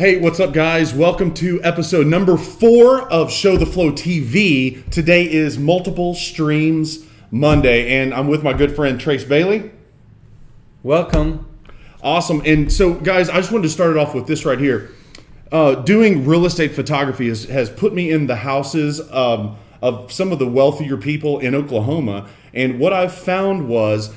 Hey, what's up, guys? Welcome to episode number 4 of ShowTheFlowTV. Today is Multiple Streams Monday, and I'm with my good friend Trace Bailey. Welcome. Awesome. And so, guys, I just wanted to start it off with this right here. Doing real estate photography has put me in the houses of some of the wealthier people in Oklahoma. And what I've found was,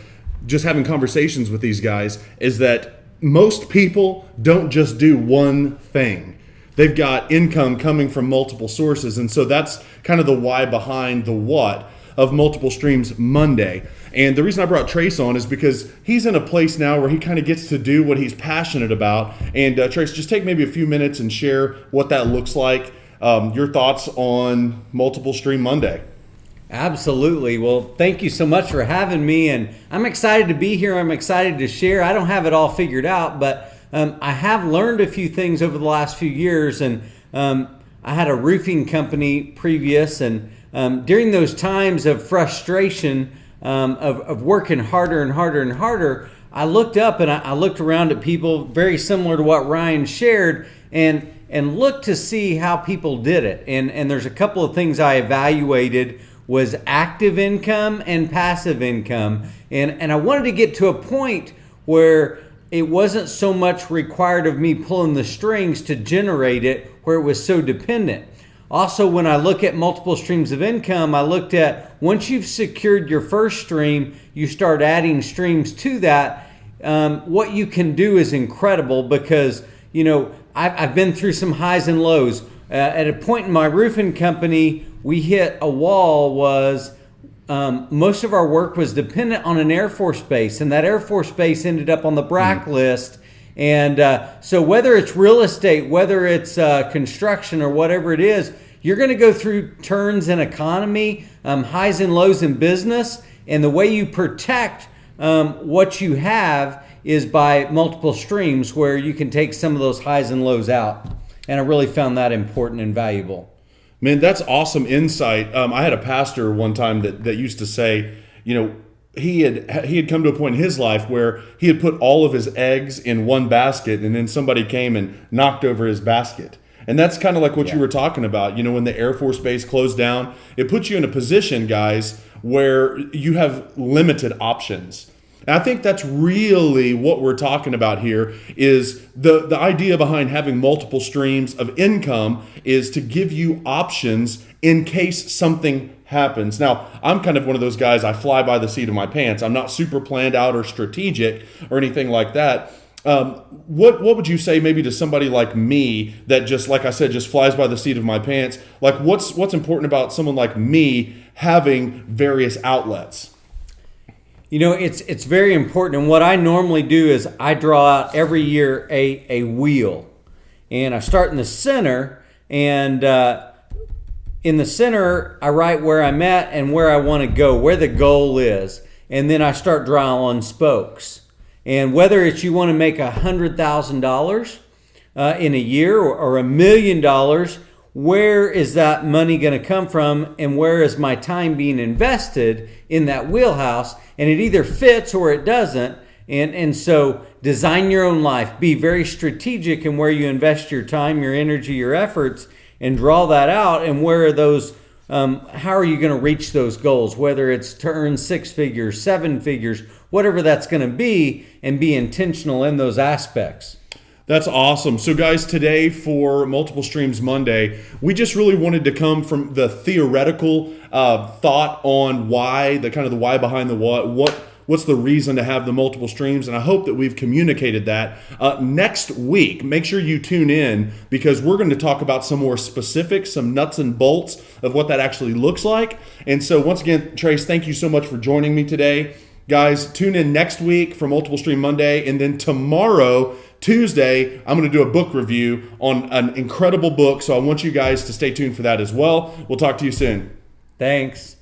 just having conversations with these guys, is that most people don't just do one thing. They've got income coming from multiple sources. And so that's kind of the why behind the what of Multiple Streams Monday. And the reason I brought Trace on is because he's in a place now where he kind of gets to do what he's passionate about. And Trace, just take maybe a few minutes and share what that looks like, your thoughts on Multiple Stream Monday. Absolutely. Well, thank you so much for having me, and I'm excited to be here. I'm excited to share. I don't have it all figured out, but I have learned a few things over the last few years, and I had a roofing company previous, and during those times of frustration of working harder and harder and harder, I looked up and I looked around at people very similar to what Ryan shared, and looked to see how people did it. And there's a couple of things I evaluated was active income and passive income. And I wanted to get to a point where it wasn't so much required of me pulling the strings to generate it, where it was so dependent. Also, when I look at multiple streams of income, I looked at once you've secured your first stream, you start adding streams to that. What you can do is incredible because, you know, I've been through some highs and lows. At a point in my roofing company, we hit a wall. Most of our work was dependent on an Air Force base, and that Air Force base ended up on the BRAC list. And so whether it's real estate, whether it's construction or whatever it is, you're going to go through turns in economy, highs and lows in business. And the way you protect what you have is by multiple streams where you can take some of those highs and lows out. And I really found that important and valuable. Man, that's awesome insight. I had a pastor one time that used to say, you know, he had come to a point in his life where he had put all of his eggs in one basket, and then somebody came and knocked over his basket. And that's kind of like what you were talking about. You know, when the Air Force Base closed down, it puts you in a position, guys, where you have limited options. And I think that's really what we're talking about here is the idea behind having multiple streams of income is to give you options in case something happens. Now, I'm kind of one of those guys, I fly by the seat of my pants. I'm not super planned out or strategic or anything like that. What would you say maybe to somebody like me that just, like I said, just flies by the seat of my pants? Like what's important about someone like me having various outlets? You know, it's very important. And what I normally do is I draw out every year a wheel. And I start in the center. And in the center, I write where I'm at and where I want to go, where the goal is. And then I start drawing spokes. And whether it's you want to make $100,000 in a year or $1 million, where is that money going to come from, and where is my time being invested in that wheelhouse? And it either fits or it doesn't. And so design your own life. Be very strategic in where you invest your time, your energy, your efforts, and draw that out. And where are those, how are you going to reach those goals? Whether it's to earn 6 figures, 7 figures, whatever that's going to be, and be intentional in those aspects. That's awesome. So guys, today for Multiple Streams Monday, we just really wanted to come from the theoretical thought on why, the kind of the why behind the what's the reason to have the multiple streams, and I hope that we've communicated that. Next week, make sure you tune in because we're going to talk about some more specifics, some nuts and bolts of what that actually looks like. And so once again, Trace, thank you so much for joining me today. Guys, tune in next week for Multiple Stream Monday, and then tomorrow, Tuesday, I'm going to do a book review on an incredible book, so I want you guys to stay tuned for that as well. We'll talk to you soon. Thanks.